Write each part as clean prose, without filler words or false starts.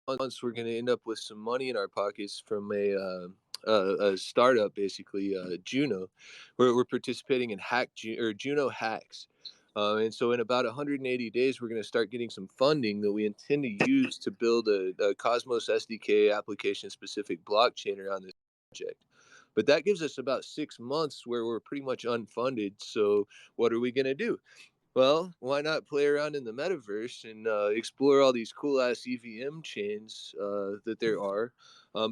Months we're going to end up with some money in our pockets from a startup, basically Juno. We're participating in Juno Hacks. And so in about 180 days, we're going to start getting some funding that we intend to use to build a Cosmos SDK application specific blockchain around this project. But that gives us about 6 months where we're pretty much unfunded. So what are we going to do? Well, why not play around in the metaverse and explore all these cool ass EVM chains that there are?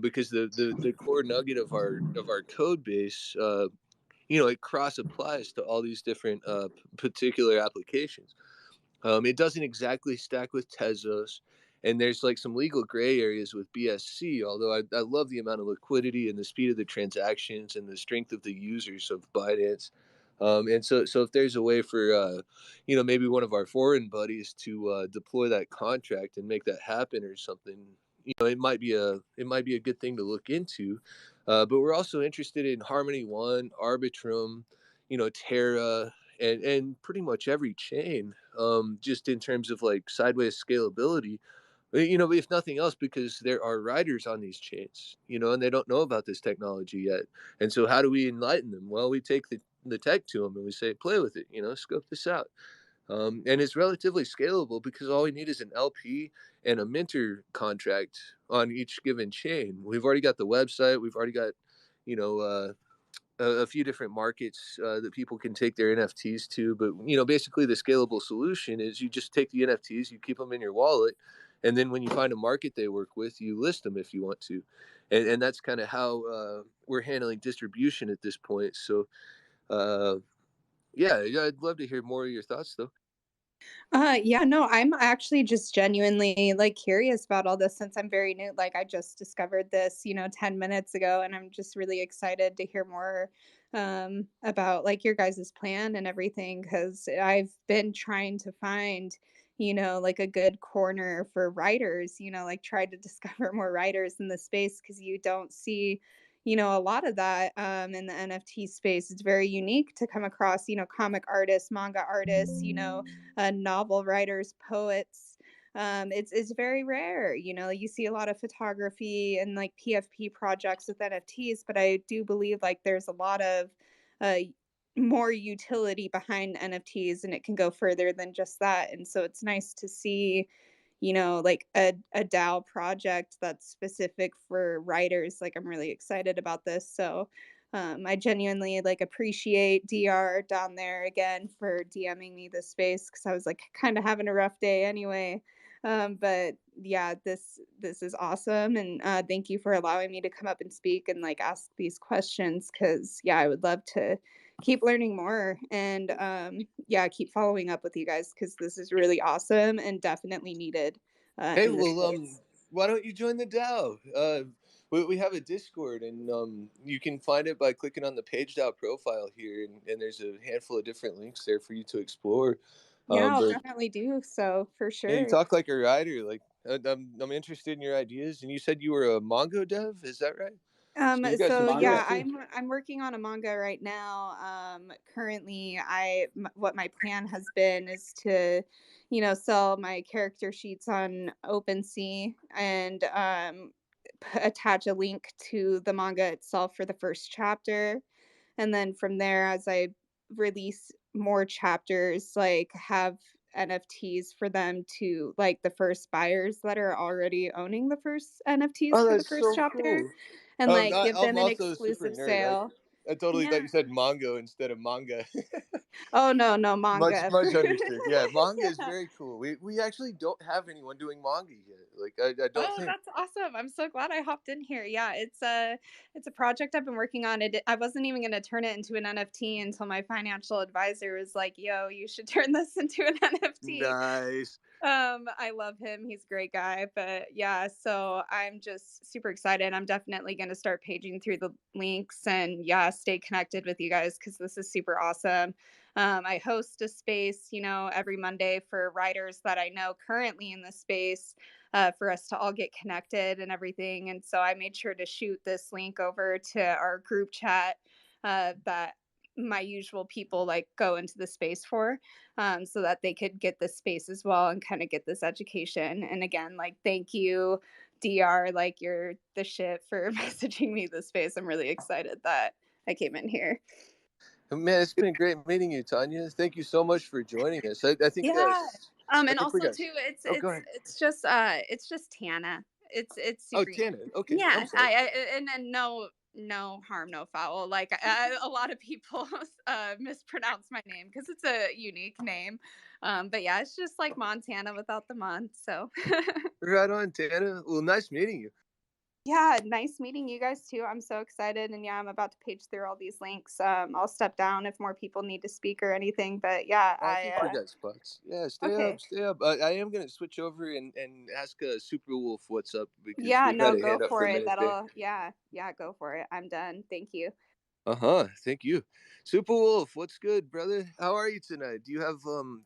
Because the core nugget of our code base, it cross applies to all these different particular applications. It doesn't exactly stack with Tezos, and there's like some legal gray areas with BSC. Although I love the amount of liquidity and the speed of the transactions and the strength of the users of Binance. And so if there's a way for maybe one of our foreign buddies to deploy that contract and make that happen or something, it might be a good thing to look into. But we're also interested in Harmony One, Arbitrum, Terra, and pretty much every chain, just in terms of like sideways scalability. If nothing else, because there are riders on these chains, and they don't know about this technology yet. And so how do we enlighten them? Well, we take the tech to them and we say, play with it, scope this out. And it's relatively scalable because all we need is an LP and a minter contract on each given chain. We've already got the website. We've already got, you know, uh, a few different markets that people can take their NFTs to. But basically, the scalable solution is you just take the NFTs, you keep them in your wallet, and then when you find a market they work with, you list them if you want to, and that's kind of how we're handling distribution at this point. So, uh, yeah, I'd love to hear more of your thoughts, though. Yeah, no, I'm actually just genuinely like curious about all this since I'm very new. Like I just discovered this, 10 minutes ago, and I'm just really excited to hear more about like your guys' plan and everything because I've been trying to find, like a good corner for writers, like try to discover more writers in the space because you don't see a lot of that in the NFT space. It's very unique to come across, comic artists, manga artists, novel writers, poets. It's very rare. You see a lot of photography and like PFP projects with NFTs, but I do believe like there's a lot of uh, more utility behind NFTs, and it can go further than just that. And so it's nice to see, like a DAO project that's specific for writers. Like I'm really excited about this. So I genuinely like appreciate DR down there again for DMing me this space because I was like kind of having a rough day anyway. But yeah, this is awesome, and thank you for allowing me to come up and speak and like ask these questions because yeah, I would love to keep learning more and yeah, keep following up with you guys because this is really awesome and definitely needed Hey, in this well, space. why don't you join the DAO? We have a Discord, and you can find it by clicking on the Page DAO profile here, and there's a handful of different links there for you to explore. Yeah, I'll But definitely do so for yeah, you sure. talk like a writer. Like I'm interested in your ideas, and you said you were a Mongo dev. Is that right? So you got So some yeah, PFP. I'm working on a manga right now. Currently, what my plan has been is to, sell my character sheets on OpenSea and attach a link to the manga itself for the first chapter, and then from there, as I release more chapters, like have NFTs for them to like the first buyers that are already owning the first NFTs Oh, for the that's first so chapter cool. and like give I'm them an also a super exclusive nerd. sale. I totally thought Yeah. you said Mongo instead of manga. Oh no, no Much manga. much understood. Yeah, manga is Yeah. very cool. We actually don't have anyone doing manga yet. Like I don't Oh, think. that's awesome. I'm so glad I hopped in here. Yeah, it's a project I've been working on. I wasn't even going to turn it into an NFT until my financial advisor was like, "Yo, you should turn this into an NFT." Nice. I love him. He's a great guy. But yeah, so I'm just super excited. I'm definitely going to start paging through the links and yeah, stay connected with you guys because this is super awesome. I host a space, every Monday for writers that I know currently in the space for us to all get connected and everything. And so I made sure to shoot this link over to our group chat that my usual people like go into the space for so that they could get this space as well and kind of get this education. And again, like, thank you, DR. Like, you're the shit for messaging me this space. I'm really excited that I came in here. Man, it's been great meeting you, Tanya. Thank you so much for joining us. Yeah. I And think we also got. too, Oh, go ahead. it's just Tana. It's Oh, super easy. Tana. Okay, I'm Yeah, sorry. and then no harm, no foul. Like a lot of people mispronounce my name because it's a unique name. But yeah, it's just like Montana without the Mon. So Right on, Tana. Well, nice meeting you. yeah, nice meeting you guys too. I'm so excited, and yeah, I'm about to page through all these links. I'll step down if more people need to speak or anything. But yeah, I think we got spots. Yeah, stay up, okay. stay up. I am gonna switch over and ask Super Wolf what's up because Yeah, we've had no, a go hand up for for a it. minute there. Yeah, go for it. I'm done. Thank you. Uh-huh. Thank you. Super Wolf, what's good, brother? How are you tonight? Do you have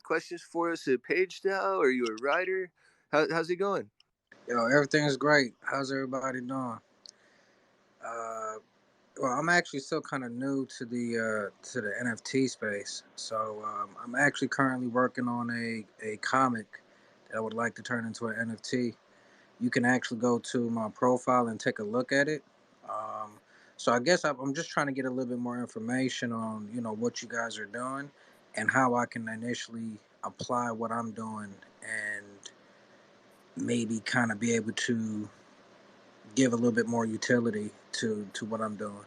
questions for us at Page now? Are you a writer? How's it going? Yo, everything's great. How's everybody doing? Uh, well, I'm actually still kind of new to the NFT space, so I'm actually currently working on a comic that I would like to turn into an NFT. You can actually go to my profile and take a look at it. Um, so I guess I'm just trying to get a little bit more information on what you guys are doing and how I can initially apply what I'm doing and maybe kind of be able to give a little bit more utility to what I'm doing.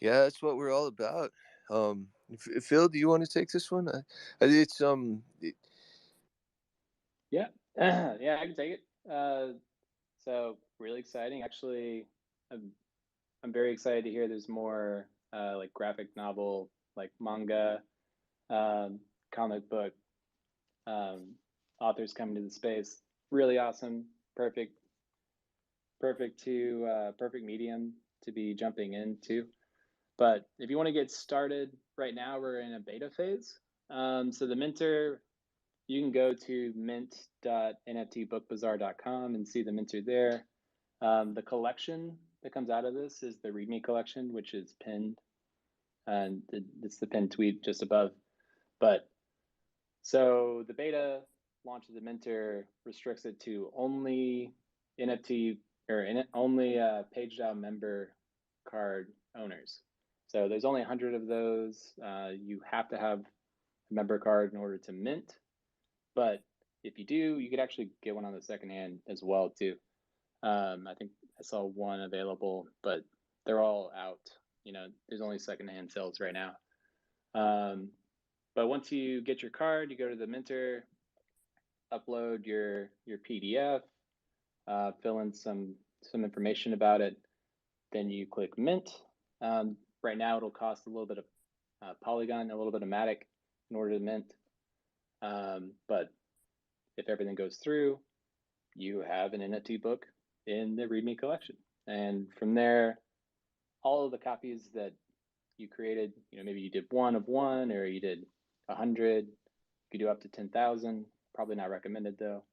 Yeah, that's what we're all about. Phil, do you want to take this one? It's Yeah, yeah, I can take it. So really exciting. Actually, I'm I'm very excited to hear there's more like graphic novel, like manga, um, comic book um, authors coming to the space. Really awesome. Perfect medium to be jumping into. But if you want to get started right now, we're in a beta phase. So the Minter, you can go to mint.nftbookbazaar.com and see the Minter there. The collection that comes out of this is the README collection, which is pinned, and it's the pinned tweet just above. But so the beta launch of the Minter restricts it to only NFT or only PageDAO member card owners. So there's only 100 of those. You have to have a member card in order to mint. But if you do, you could actually get one on the second hand as well too. I think I saw one available, but they're all out. There's only secondhand sales right now. But once you get your card, you go to the Minter, upload your PDF, fill in some information about it. Then you click Mint. Right now, it'll cost a little bit of Polygon, a little bit of Matic in order to mint. But if everything goes through, you have an NFT book in the README collection. And from there, all of the copies that you created, maybe you did one of one, or you did 100, you could do up to 10,000, probably not recommended though.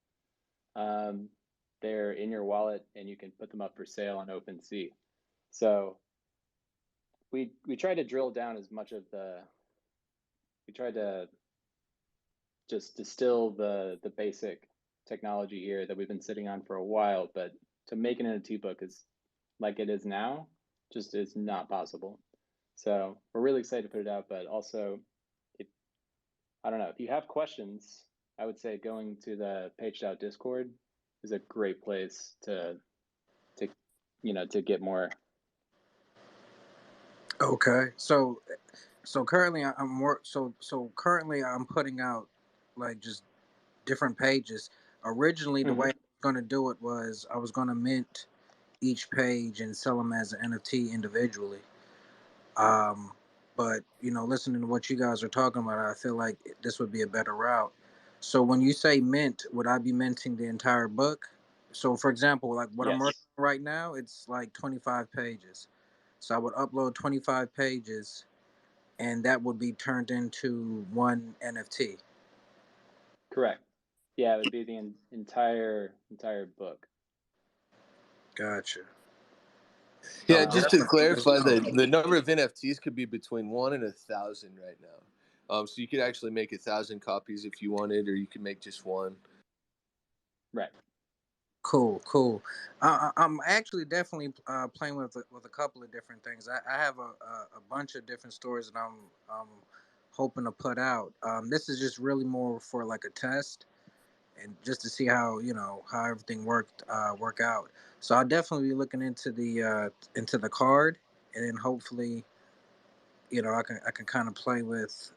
They're in your wallet and you can put them up for sale on OpenSea. So we tried to drill down as much of we tried to just distill the basic technology here that we've been sitting on for a while, but to make an NFT book is like it is now, just is not possible. So we're really excited to put it out, but also, I don't know, if you have questions, I would say going to the PageDAO Discord is a great place to get more. Okay, so currently currently I'm putting out like just different pages. Originally, the way I was going to do it was I was going to mint each page and sell them as an NFT individually. But listening to what you guys are talking about, I feel like this would be a better route. So when you say mint, would I be minting the entire book? So for example, like what I'm working Yes. on right now, it's like 25 pages. So I would upload 25 pages, and that would be turned into one NFT. Correct. Yeah, it would be the entire book. Gotcha. Yeah, just to clarify, the number of NFTs could be between 1 and 1,000 right now. So you could actually make 1,000 copies if you wanted, or you could make just one. Right. Cool. I'm actually definitely playing with a couple of different things. I have a bunch of different stories that I'm hoping to put out. This is just really more for like a test and just to see how how everything work out. So I'll definitely be looking into the card, and then hopefully I can kind of play with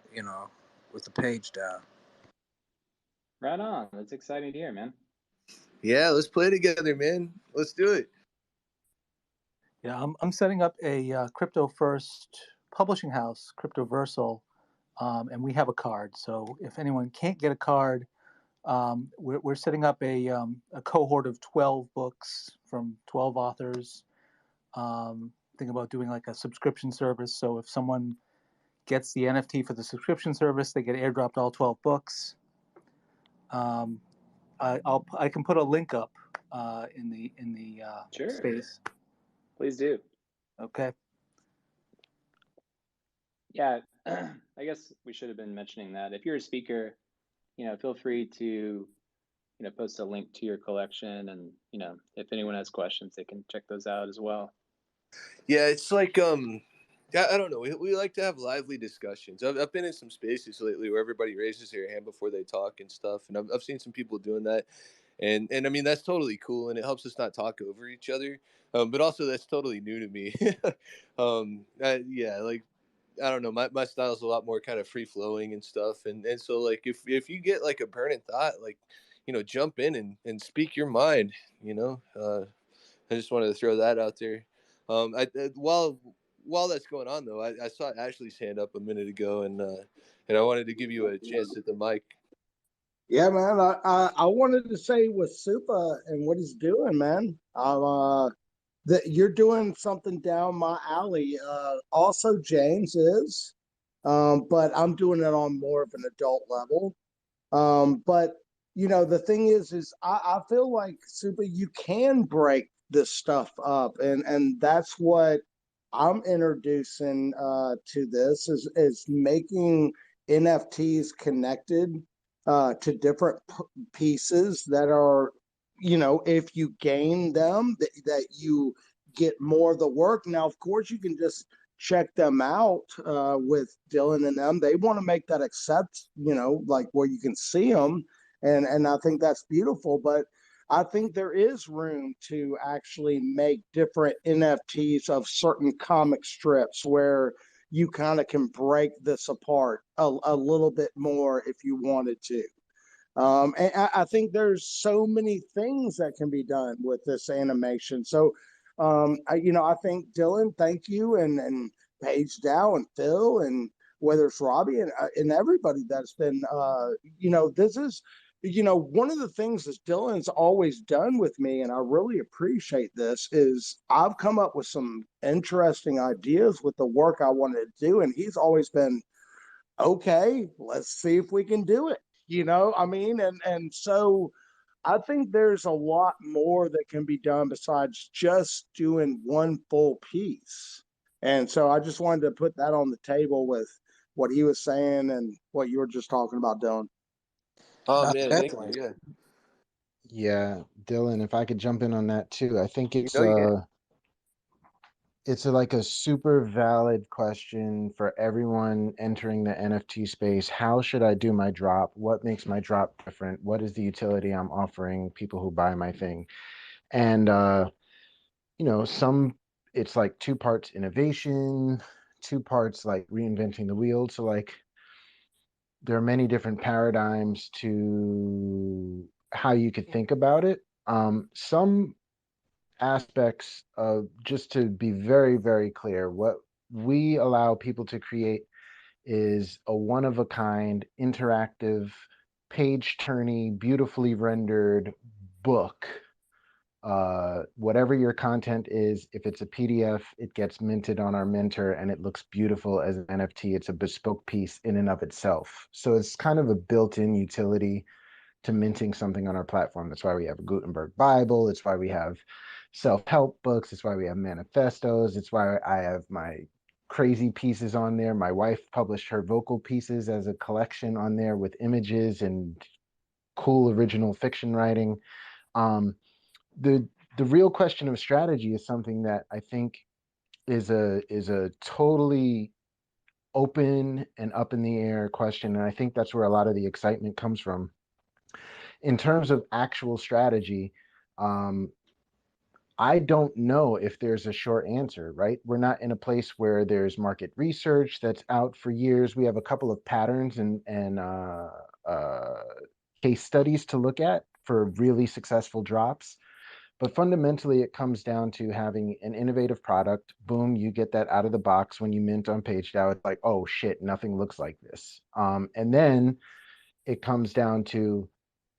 with the PageDAO. Right on. That's exciting to hear, man. Yeah, let's play together, man. Let's do it. Yeah, I'm setting up a crypto first publishing house, Cryptoversal, and we have a card. So if anyone can't get a card, we're setting up a cohort of 12 books from 12 authors. Think about doing like a subscription service. So if someone gets the NFT for the subscription service, they get airdropped all 12 books. I can put a link up in the Sure. space. Please do. Okay. Yeah, I guess we should have been mentioning that. If you're a speaker, feel free to, post a link to your collection, and if anyone has questions, they can check those out as well. Yeah, it's like I don't know. We like to have lively discussions. I've been in some spaces lately where everybody raises their hand before they talk and stuff, and I've seen some people doing that. and I mean that's totally cool, and it helps us not talk over each other. But also that's totally new to me. Yeah, like I don't know, my style is a lot more kind of free flowing and stuff, and so like if you get like a burning thought, like jump in and speak your mind. I just wanted to throw that out there. While that's going on though, I saw Ashley's hand up a minute ago, and I wanted to give you a chance at the mic. Yeah, man. I wanted to say with Supa and what he's doing, man. That you're doing something down my alley. Also, James is, but I'm doing it on more of an adult level. But the thing is I feel like Supa, you can break this stuff up, and that's what I'm introducing to this is making NFTs connected to different pieces that are, if you gain them, that you get more of the work. Now, of course, you can just check them out with Dylan and them. They want to make that accept, like where you can see them, and I think that's beautiful. But I think there is room to actually make different NFTs of certain comic strips where you kind of can break this apart a little bit more if you wanted to. And I think there's so many things that can be done with this animation. So, I think Dylan, thank you, and Paige Dow and Phil, and whether it's Robbie and everybody that's been, this is, one of the things that Dylan's always done with me, and I really appreciate this, is I've come up with some interesting ideas with the work I wanted to do, and he's always been, okay, let's see if we can do it. I mean, and so I think there's a lot more that can be done besides just doing one full piece. And so I just wanted to put that on the table with what he was saying and what you were just talking about, Dylan. Oh man, thank you. Definitely. Yeah. Yeah, Dylan, if I could jump in on that too. I think No, you can. it's like a super valid question for everyone entering the NFT space. How should I do my drop? What makes my drop different? What is the utility I'm offering people who buy my thing? And some it's like two parts innovation, two parts like reinventing the wheel. So like there are many different paradigms to how you could think about it. Some aspects of, just to be very, very clear, what we allow people to create is a one of a kind, interactive, page turny, beautifully rendered book. Whatever your content is, if it's a PDF, it gets minted on our minter and it looks beautiful as an NFT. It's a bespoke piece in and of itself. So it's kind of a built-in utility to minting something on our platform. That's why we have a Gutenberg Bible. It's why we have self-help books. It's why we have manifestos. It's why I have my crazy pieces on there. My wife published her vocal pieces as a collection on there with images and cool original fiction writing. The real question of strategy is something that I think is a totally open and up in the air question, and I think that's where a lot of the excitement comes from. In terms of actual strategy, I don't know if there's a short answer, right? We're not in a place where there's market research that's out for years. We have a couple of patterns and case studies to look at for really successful drops. But fundamentally, it comes down to having an innovative product. Boom, you get that out of the box when you mint on PageDAO. It's like, oh shit, nothing looks like this. And then it comes down to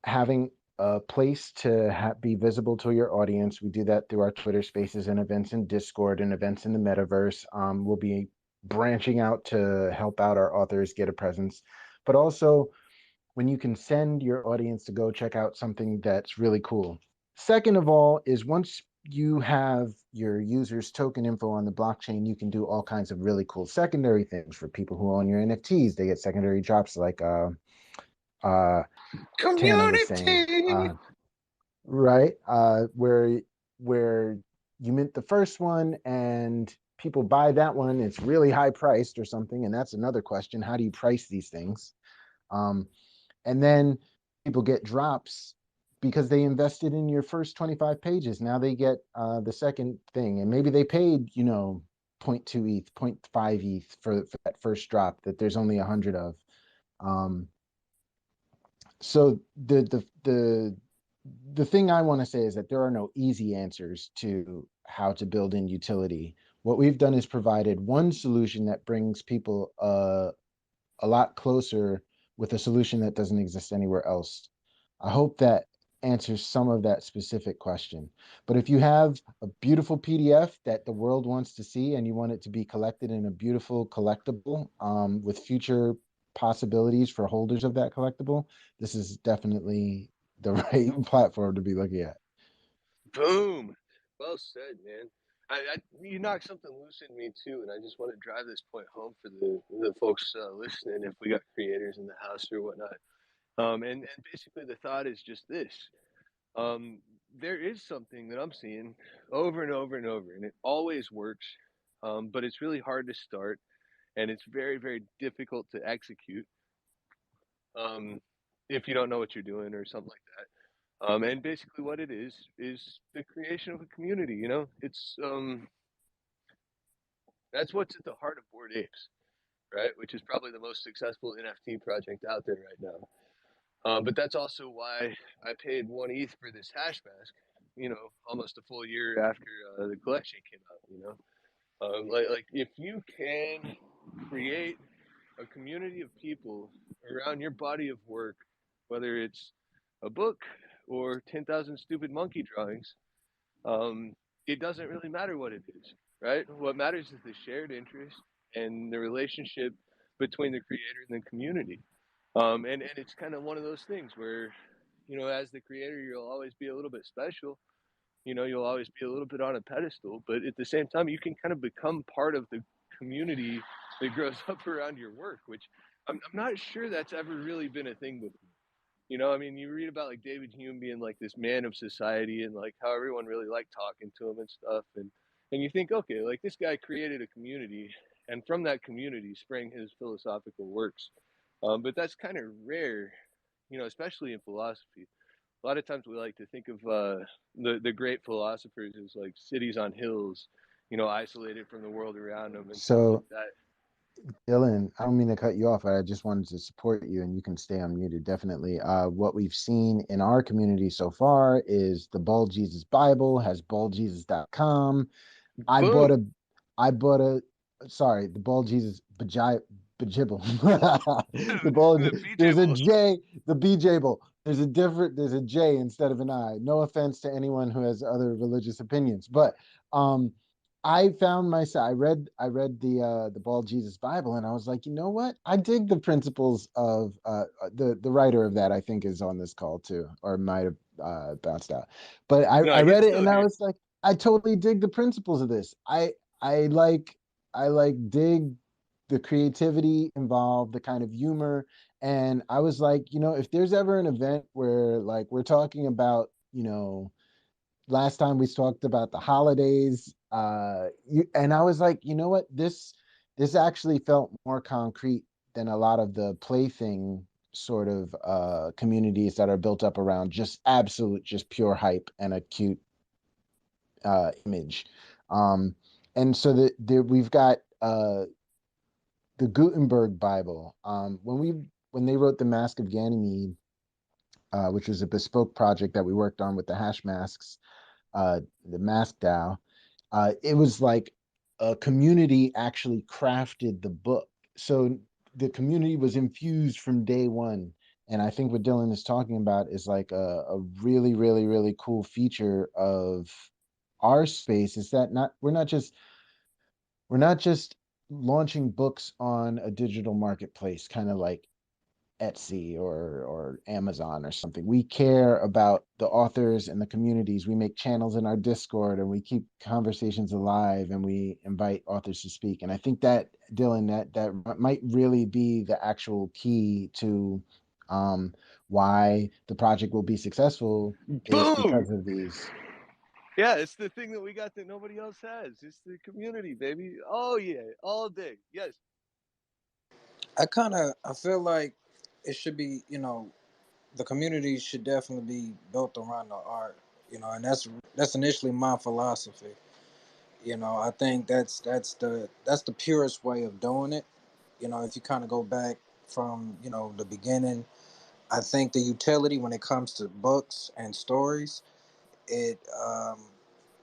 having a place to be visible to your audience. We do that through our Twitter Spaces and events in Discord and events in the metaverse. We'll be branching out to help out our authors get a presence, but also when you can send your audience to go check out something that's really cool. Second of all is once you have your users' token info on the blockchain, you can do all kinds of really cool secondary things for people who own your NFTs. They get secondary drops like Tana was saying, right? Where you mint the first one and people buy that one, it's really high priced or something, and that's another question. How do you price these things? And then people get drops because they invested in your first 25 pages. Now they get the second thing, and maybe they paid, you know, 0.2 ETH, 0.5 ETH for that first drop that there's only 100 of. So the thing I want to say is that there are no easy answers to how to build in utility. What we've done is provided one solution that brings people a lot closer with a solution that doesn't exist anywhere else. I hope that answers some of that specific question. But if you have a beautiful PDF that the world wants to see and you want it to be collected in a beautiful collectible with future possibilities for holders of that collectible, this is definitely the right platform to be looking at. Boom. Well said, man. You knocked something loose in me too, and I just want to drive this point home for the folks listening. If we got creators in the house or whatnot, and basically the thought is just this: there is something that I'm seeing over and over and over, and it always works, but it's really hard to start, and it's very very difficult to execute um, if you don't know what you're doing or something like that. And basically, what it is the creation of a community. You know, it's that's what's at the heart of Bored Apes, right? Which is probably the most successful NFT project out there right now. But that's also why I paid 1 ETH for this hash mask. You know, almost a full year after the collection came out. You know, like if you can create a community of people around your body of work, whether it's a book or 10,000 stupid monkey drawings, um, it doesn't really matter what it is, right? What matters is the shared interest and the relationship between the creator and the community. And it's kind of one of those things where, you know, as the creator, you'll always be a little bit special. You know, you'll always be a little bit on a pedestal, but at the same time, you can kind of become part of the community that grows up around your work, which I'm not sure that's ever really been a thing before. You know, I mean, you read about like David Hume being like this man of society and like how everyone really liked talking to him and stuff. And you think, okay, like this guy created a community, and from that community sprang his philosophical works. But that's kind of rare, you know, especially in philosophy. A lot of times we like to think of the great philosophers as like cities on hills, you know, isolated from the world around them and stuff like So that. Dylan, I don't mean to cut you off. I just wanted to support you, and you can stay unmuted, definitely. What we've seen in our community so far is the Bald Jesus Bible has baldjesus.com. I bought Boom. a, I bought a, sorry, the Bald Jesus Bajibble. The Bald, The BJ there's a Bull. J, the BJble. There's a J instead of an I. No offense to anyone who has other religious opinions, but um, I found myself. I read the Bald Jesus Bible, and I was like, you know what? I dig the principles of the writer of that. I think is on this call too, or might have bounced out. But No, I he's read it, still and I here. was like, I totally dig the principles of this. I like I like dig the creativity involved, the kind of humor, and I was like, you know, if there's ever an event where like we're talking about, you know, last time we talked about the holidays, and I was like, you know what, this actually felt more concrete than a lot of the plaything sort of communities that are built up around just absolute, just pure hype and a cute image. um and so we've got the Gutenberg Bible. When they wrote the Mask of Ganymede, which was a bespoke project that we worked on with the hash masks, the Mask DAO, it was like a community actually crafted the book. So the community was infused from day one. And I think what Dylan is talking about is like a really, really, really cool feature of our space is that not we're not just launching books on a digital marketplace, kind of like Etsy or Amazon or something. We care about the authors and the communities. We make channels in our Discord and we keep conversations alive and we invite authors to speak. And I think that Dylan, that might really be the actual key to why the project will be successful is Boom. because of these. Yeah, it's the thing that we got that nobody else has. It's the community, baby. Oh yeah, all day. Yes. I feel like it should be, you know, the community should definitely be built around the art, and that's initially my philosophy. I think that's the purest way of doing it. If you kind of go back from the beginning, I think the utility when it comes to books and stories, it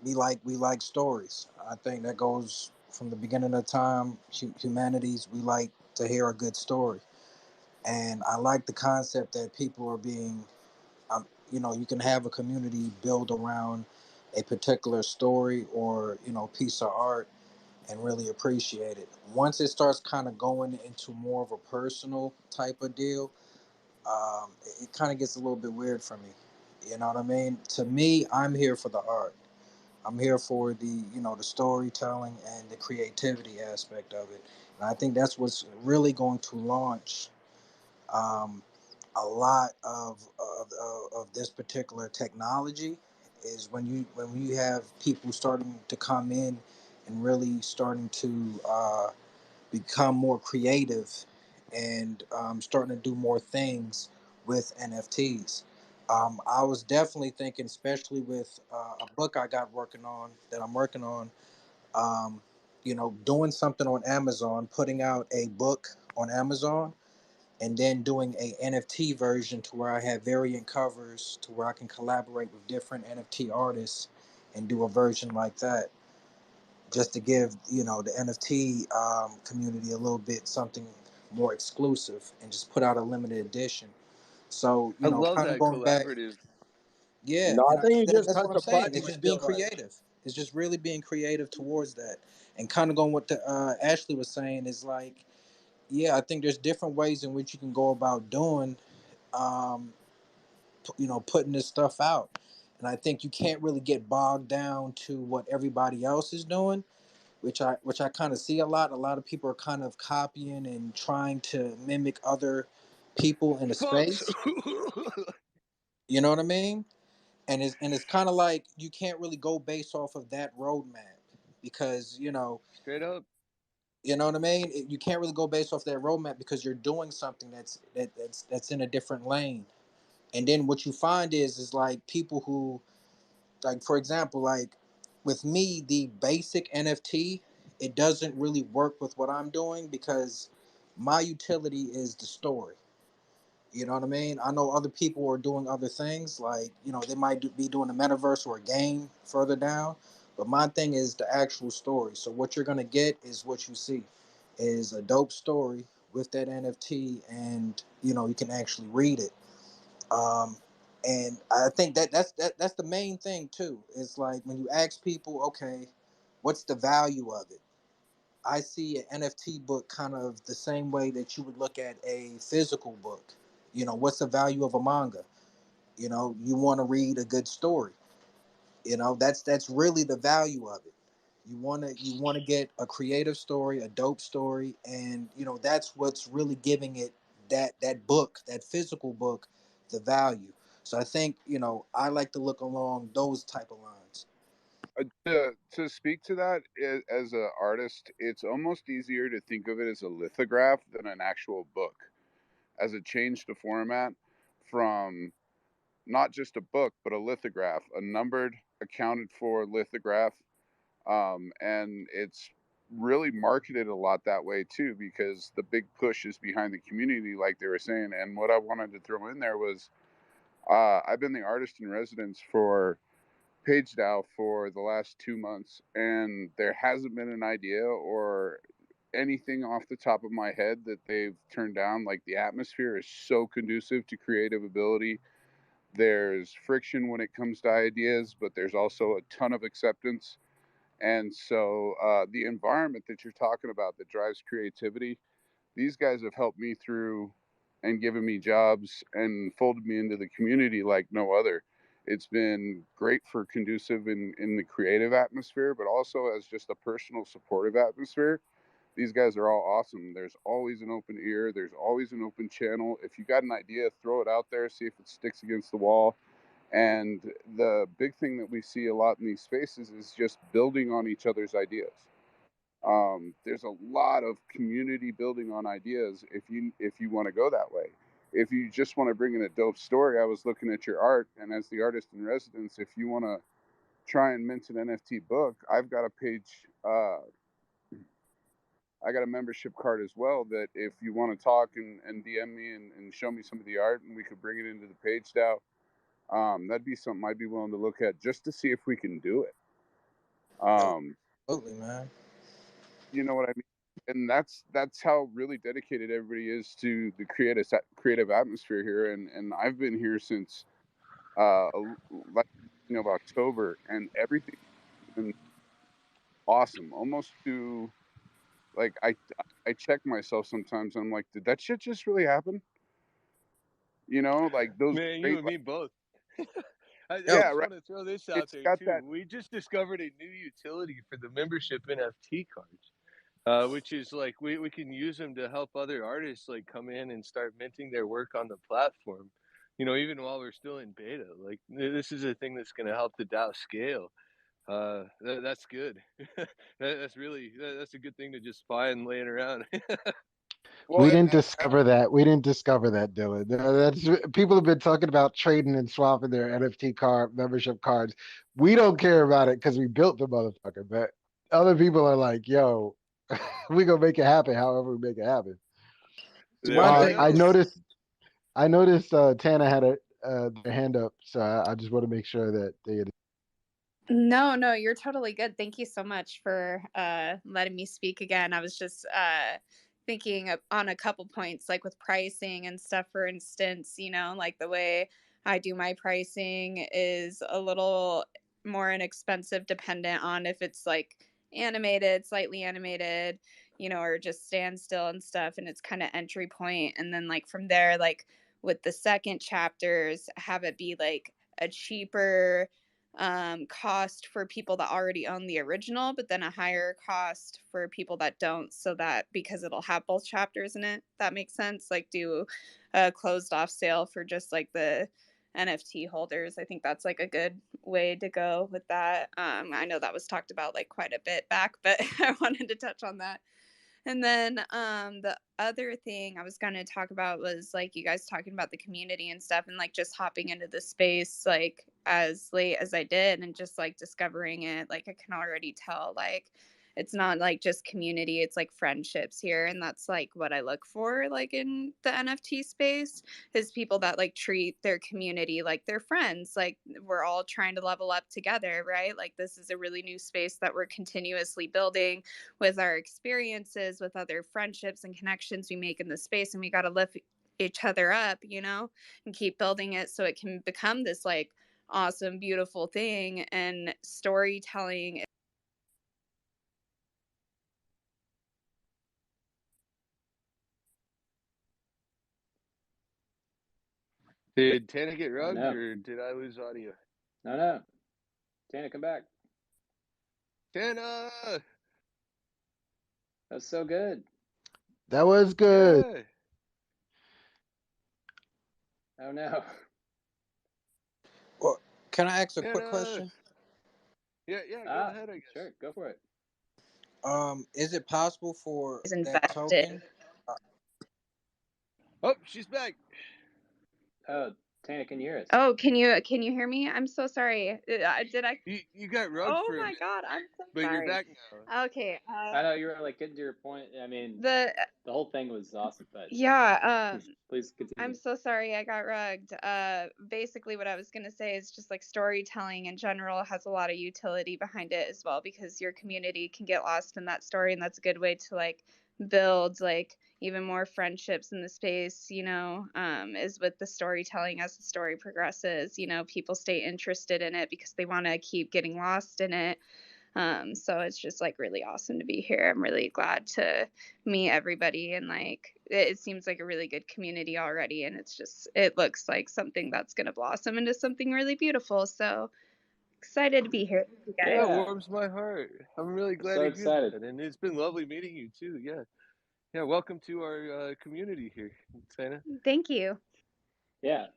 we like stories. I think that goes from the beginning of time. Humanities, we like to hear a good story, and I like the concept that people are being you can have a community build around a particular story or piece of art and really appreciate it. Once it starts kind of going into more of a personal type of deal, it kind of gets a little bit weird for me. You know what I mean? To me, I'm here for the art. I'm here for the storytelling and the creativity aspect of it. And I think that's what's really going to launch um, a lot of this particular technology is when you have people starting to come in and really starting to become more creative and starting to do more things with NFTs. I was definitely thinking, especially with a book I got working on that I'm working on, doing something on Amazon, putting out a book on Amazon, and then doing a NFT version to where I have variant covers to where I can collaborate with different NFT artists and do a version like that, just to give the NFT community a little bit something more exclusive and just put out a limited edition. So I love kind of that going back, collaborative. yeah, No, I and think you just that's what touched I'm a saying. button It's with just being your like. creative. It's just really being creative towards that, and kind of going what the Ashley was saying is like, yeah, I think there's different ways in which you can go about doing. Um, putting this stuff out, and I think you can't really get bogged down to what everybody else is doing, which I kind of see a lot of people are kind of copying and trying to mimic other people in the Folks. space. You know what I mean? And it's kind of like you can't really go based off of that roadmap, because Straight up. you know what I mean. You can't really go based off that roadmap because you're doing something that's in a different lane. And then what you find is like people who, like, for example, like with me, the basic NFT, it doesn't really work with what I'm doing because my utility is the story. You know what I mean? I know other people are doing other things, like they might be doing a metaverse or a game further down, but my thing is the actual story. So what you're gonna get is what you see, is a dope story with that NFT, and you can actually read it. um, and I think that's the main thing too. It's like when you ask people, okay, what's the value of it? I see an NFT book kind of the same way that you would look at a physical book. What's the value of a manga? You want to read a good story. That's really the value of it. You want to get a creative story, a dope story, and that's what's really giving it that book, that physical book, the value. So I think I like to look along those type of lines. To speak to that, as an artist, it's almost easier to think of it as a lithograph than an actual book, as a change to format from not just a book, but a lithograph, a numbered, accounted for lithograph. And it's really marketed a lot that way too, because the big push is behind the community, like they were saying. And what I wanted to throw in there was I've been the artist in residence for PageDAO for the last 2 months, and there hasn't been an idea or anything off the top of my head that they've turned down. Like, the atmosphere is so conducive to creative ability. There's friction when it comes to ideas, but there's also a ton of acceptance. And so the environment that you're talking about that drives creativity, these guys have helped me through and given me jobs and folded me into the community like no other. It's been great for conducive in the creative atmosphere, but also as just a personal supportive atmosphere. These guys are all awesome. There's always an open ear. There's always an open channel. If you got an idea, throw it out there, see if it sticks against the wall. And the big thing that we see a lot in these spaces is just building on each other's ideas. There's a lot of community building on ideas if you want to go that way. if you just want to bring in a dope story, I was looking at your art, and as the artist in residence, if you want to try and mint an NFT book, I've got a page. I got a membership card as well that if you want to talk and DM me and show me some of the art and we could bring it into the page now, that'd be something I'd be willing to look at just to see if we can do it. Absolutely, man. You know what I mean? And that's how really dedicated everybody is to the creative atmosphere here. And I've been here since like of October, and everything's been awesome. Almost to like I check myself sometimes. I'm like, did that shit just really happen? You know, like those Man, you great, and me both. I yeah, just right. want to throw this out It's there got too. that. We just discovered a new utility for the membership NFT cards, which is like we can use them to help other artists like come in and start minting their work on the platform. You know, even while we're still in beta, like this is a thing that's going to help the DAO scale. That's good. That's a good thing to just find laying around. Well, We and didn't discover that. We didn't discover that, Dylan. That's people have been talking about trading and swapping their NFT card membership cards. We don't care about it because we built the motherfucker. But other people are like, "Yo, we gonna make it happen. However, we make it happen." Yeah, I I know. noticed. I noticed Tana had their hand up, so I just want to make sure that they. No, you're totally good. Thank you so much for letting me speak again. I was just thinking on a couple points, like with pricing and stuff, for instance, like the way I do my pricing is a little more inexpensive dependent on if it's like animated, slightly animated, or just standstill and stuff. And it's kind of entry point. And then like from there, like with the second chapters, have it be like a cheaper cost for people that already own the original, but then a higher cost for people that don't, so that because it'll have both chapters in it, that makes sense. Like do a closed off sale for just like the NFT holders. I think that's like a good way to go with that. I know that was talked about like quite a bit back, but I wanted to touch on that. And then the other thing I was going to talk about was like you guys talking about the community and stuff, and like just hopping into the space like as late as I did and just like discovering it. Like I can already tell like it's not like just community, it's like friendships here. And that's like what I look for like in the NFT space is people that like treat their community like their friends. Like we're all trying to level up together, right? Like this is a really new space that we're continuously building with our experiences, with other friendships and connections we make in the space. And we got to lift each other up, and keep building it so it can become this like awesome, beautiful thing. And storytelling. Did Tana get Oh, rugged no. or did I lose audio? No. Tana, come back. Tana! That's so good. That was good. Yeah. Oh no. Well, can I ask a Tana! quick question? Yeah, go ahead, I guess. Sure, go for it. Is it possible for Is that invested. token? Oh, she's back. Oh, Tana, can you hear us? Oh, can you hear me? I'm so sorry. Did I? You got rugged for a minute. God, I'm so but sorry. You're back now. Okay. I know you were like getting to your point. I mean, the whole thing was awesome, but yeah. please continue. I'm so sorry I got rugged. Basically what I was going to say is just like storytelling in general has a lot of utility behind it as well, because your community can get lost in that story, and that's a good way to like build like even more friendships in the space, is with the storytelling. As the story progresses, people stay interested in it because they want to keep getting lost in it. So it's just like really awesome to be here. I'm really glad to meet everybody, and like it seems like a really good community already, and it looks like something that's going to blossom into something really beautiful. So excited to be here with you guys. Yeah, it warms my heart. I'm really glad So to excited. hear that, and it's been lovely meeting you too. Yeah, welcome to our community here, Tana. Thank you. Yeah,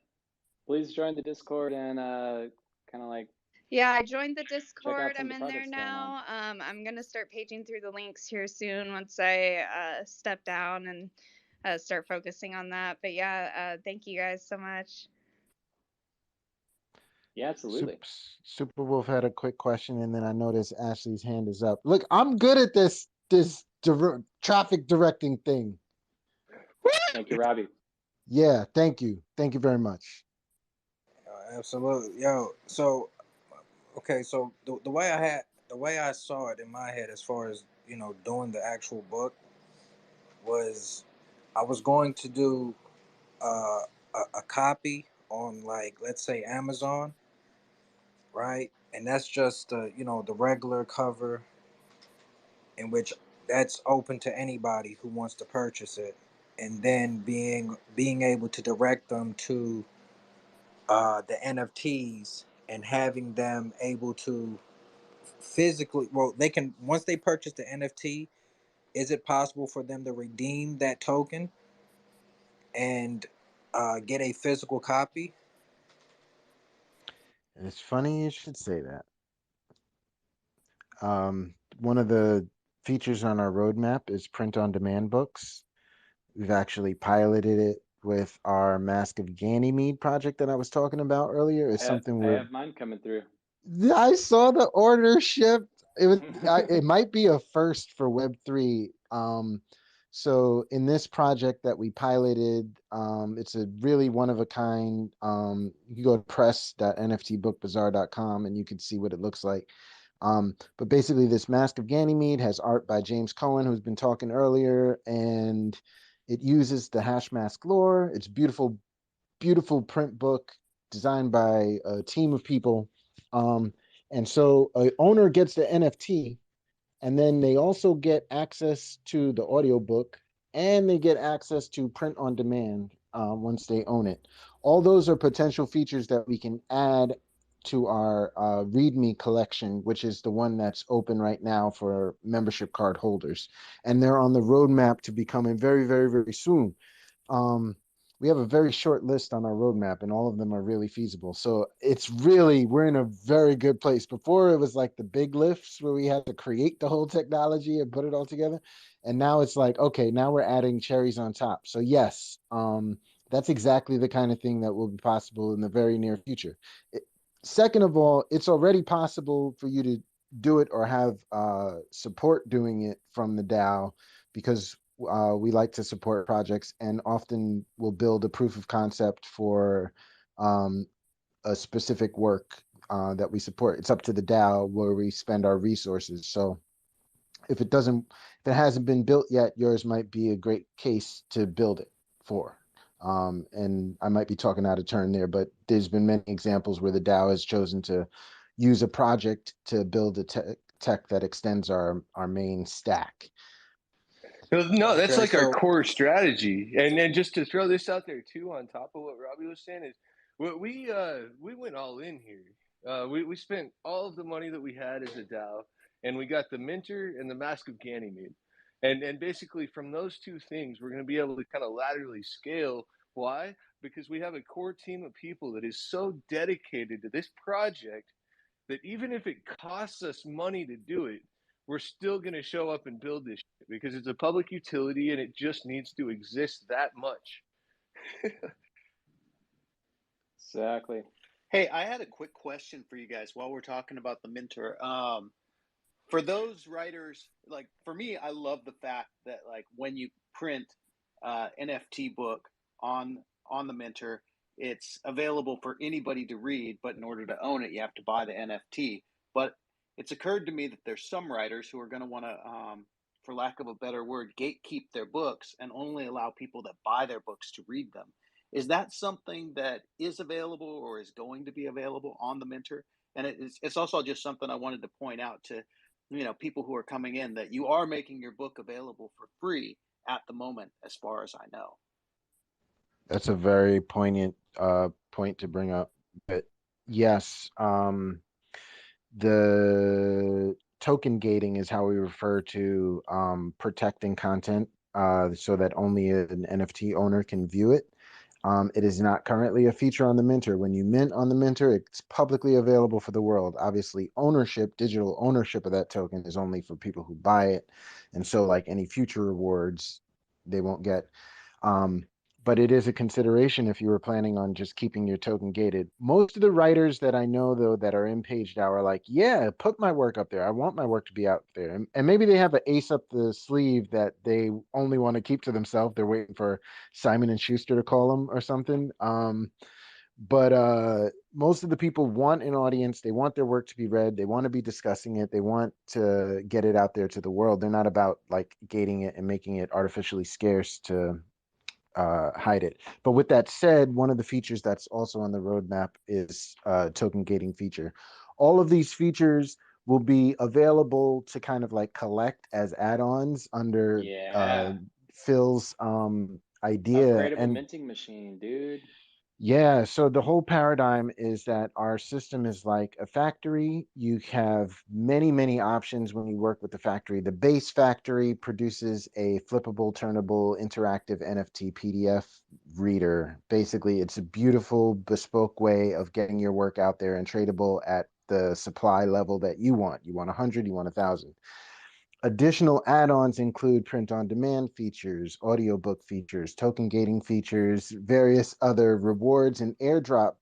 please join the Discord and kind of like. Yeah, I joined the Discord. some I'm of the in there projects going now. I'm gonna start paging through the links here soon once I step down and start focusing on that. But yeah, thank you guys so much. Yeah, absolutely. Super Wolf had a quick question, and then I noticed Ashley's hand is up. Look, I'm good at this traffic directing thing. Thank you, Robbie. Yeah, thank you very much. Absolutely, yo. So, okay, so the way I saw it in my head, as far as doing the actual book, was I was going to do a copy on, like, let's say Amazon, right? And that's just the regular cover, in which that's open to anybody who wants to purchase it, and then being able to direct them to the NFTs, and having them able to physically, well, they can, once they purchase the NFT, is it possible for them to redeem that token and get a physical copy? It's funny you should say that. One of the features on our roadmap is print on demand books. We've actually piloted it with our Mask of Ganymede project that I was talking about earlier. It's something I we're have mine coming through. I saw the order shipped. It might be a first for Web3. So in this project that we piloted, it's a really one of a kind. You can go to press.nftbookbazaar.com and you can see what it looks like. But basically, this Mask of Ganymede has art by James Cohen, who's been talking earlier, and it uses the Hashmask lore. It's beautiful, beautiful print book designed by a team of people. And so a owner gets the NFT, and then they also get access to the audiobook, and they get access to print on demand once they own it. All those are potential features that we can add to our README collection, which is the one that's open right now for membership card holders. And they're on the roadmap to becoming very, very, very soon. We have a very short list on our roadmap, and all of them are really feasible. So we're in a very good place. Before, it was like the big lifts where we had to create the whole technology and put it all together. And now it's like, okay, now we're adding cherries on top. So yes, that's exactly the kind of thing that will be possible in the very near future. Second of all, it's already possible for you to do it or have support doing it from the DAO, because we like to support projects and often will build a proof of concept for a specific work that we support. It's up to the DAO where we spend our resources. So if it hasn't been built yet, yours might be a great case to build it for. And I might be talking out of turn there, but there's been many examples where the DAO has chosen to use a project to build a tech that extends our main stack. No, that's Okay, like our so core strategy. And then just to throw this out there too, on top of what Robbie was saying, is we went all in here. We spent all of the money that we had as a DAO, and we got the Minter and the Mask of Ganymede. And basically from those two things, we're going to be able to kind of laterally scale. Why? Because we have a core team of people that is so dedicated to this project that even if it costs us money to do it, we're still going to show up and build this shit because it's a public utility and it just needs to exist that much. Exactly. Hey, I had a quick question for you guys while we're talking about the Minter. For those writers, like for me, I love the fact that, like, when you print NFT book on the Minter, it's available for anybody to read, but in order to own it, you have to buy the NFT. But it's occurred to me that there's some writers who are going to want to, for lack of a better word, gatekeep their books and only allow people that buy their books to read them. Is that something that is available or is going to be available on the Minter? And it's also just something I wanted to point out to people who are coming in, that you are making your book available for free at the moment, as far as I know. That's a very poignant point to bring up. But yes, the token gating is how we refer to protecting content so that only an NFT owner can view it. It is not currently a feature on the Minter. When you mint on the Minter, it's publicly available for the world. Obviously, digital ownership of that token is only for people who buy it. And so, like any future rewards, they won't get. But it is a consideration if you were planning on just keeping your token gated. Most of the writers that I know, though, that are in PageDAO are like, yeah, put my work up there. I want my work to be out there. And maybe they have an ace up the sleeve that they only want to keep to themselves. They're waiting for Simon and Schuster to call them or something. But most of the people want an audience. They want their work to be read. They want to be discussing it. They want to get it out there to the world. They're not about like gating it and making it artificially scarce to hide it. But with that said, one of the features that's also on the roadmap is token gating feature. All of these features will be available to kind of like collect as add-ons under Yeah. Phil's idea. Upgradable And minting machine, dude. yeah, so the whole paradigm is that our system is like a factory. You have many, many options when you work with the factory. The base factory produces a flippable, turnable, interactive NFT PDF reader. Basically, it's a beautiful, bespoke way of getting your work out there and tradable at the supply level that you want. You want 100, you want 1,000. Additional add-ons include print-on-demand features, audiobook features, token gating features, various other rewards and airdrop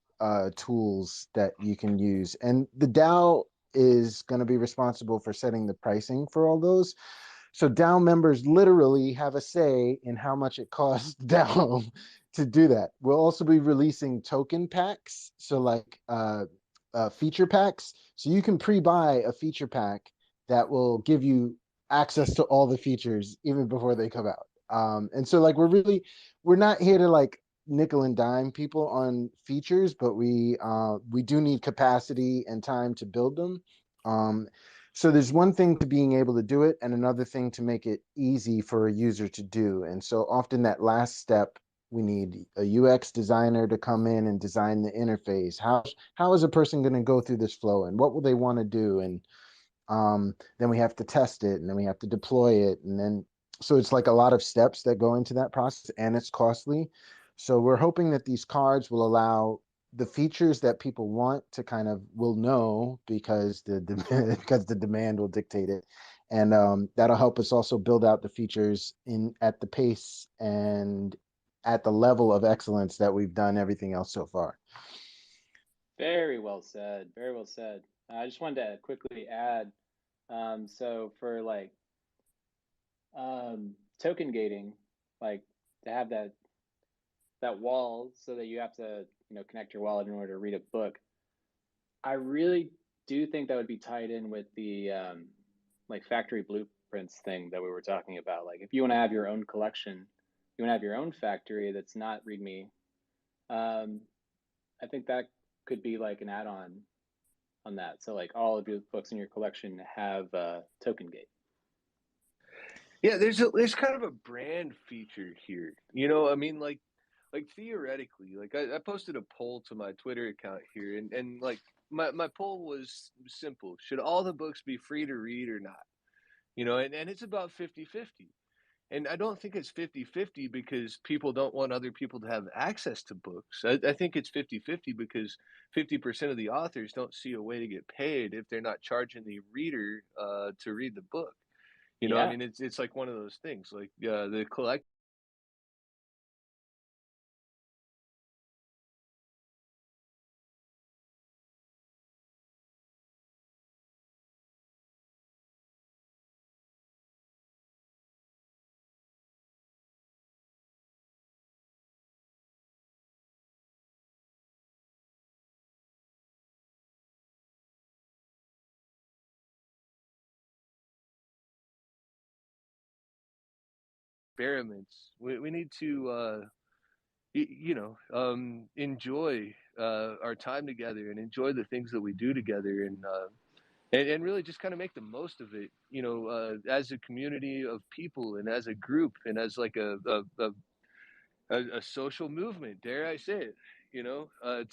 tools that you can use. And the DAO is going to be responsible for setting the pricing for all those. So DAO members literally have a say in how much it costs DAO to do that. We'll also be releasing token packs, so like feature packs. So you can pre-buy a feature pack that will give you access to all the features even before they come out. And so like we're not here to like nickel and dime people on features, but we do need capacity and time to build them. So there's one thing to being able to do it and another thing to make it easy for a user to do. And so often that last step, we need a UX designer to come in and design the interface. How is a person going to go through this flow and what will they want to do? And then we have to test it and then we have to deploy it. And then, so it's like a lot of steps that go into that process and it's costly. So we're hoping that these cards will allow the features that people want to kind of will know because because the demand will dictate it. And that'll help us also build out the features in at the pace and at the level of excellence that we've done everything else so far. Very well said. Very well said. I just wanted to quickly add, so for like token gating, like to have that wall so that you have to, connect your wallet in order to read a book. I really do think that would be tied in with the like factory blueprints thing that we were talking about. Like if you want to have your own collection, you want to have your own factory that's not README. I think that could be like an add-on on that. So like all of your books in your collection have token gate. Yeah, there's kind of a brand feature here. I mean, like theoretically, like I posted a poll to my Twitter account here, and like my poll was simple: should all the books be free to read or not? And it's about 50-50. And I don't think it's 50-50 because people don't want other people to have access to books. I think it's 50-50 because 50% of the authors don't see a way to get paid if they're not charging the reader to read the book. I Yeah. mean, it's like one of those things. Like the collect experiments. We need to enjoy our time together and enjoy the things that we do together, and really just kind of make the most of it, as a community of people and as a group and as like a social movement, dare I say it, to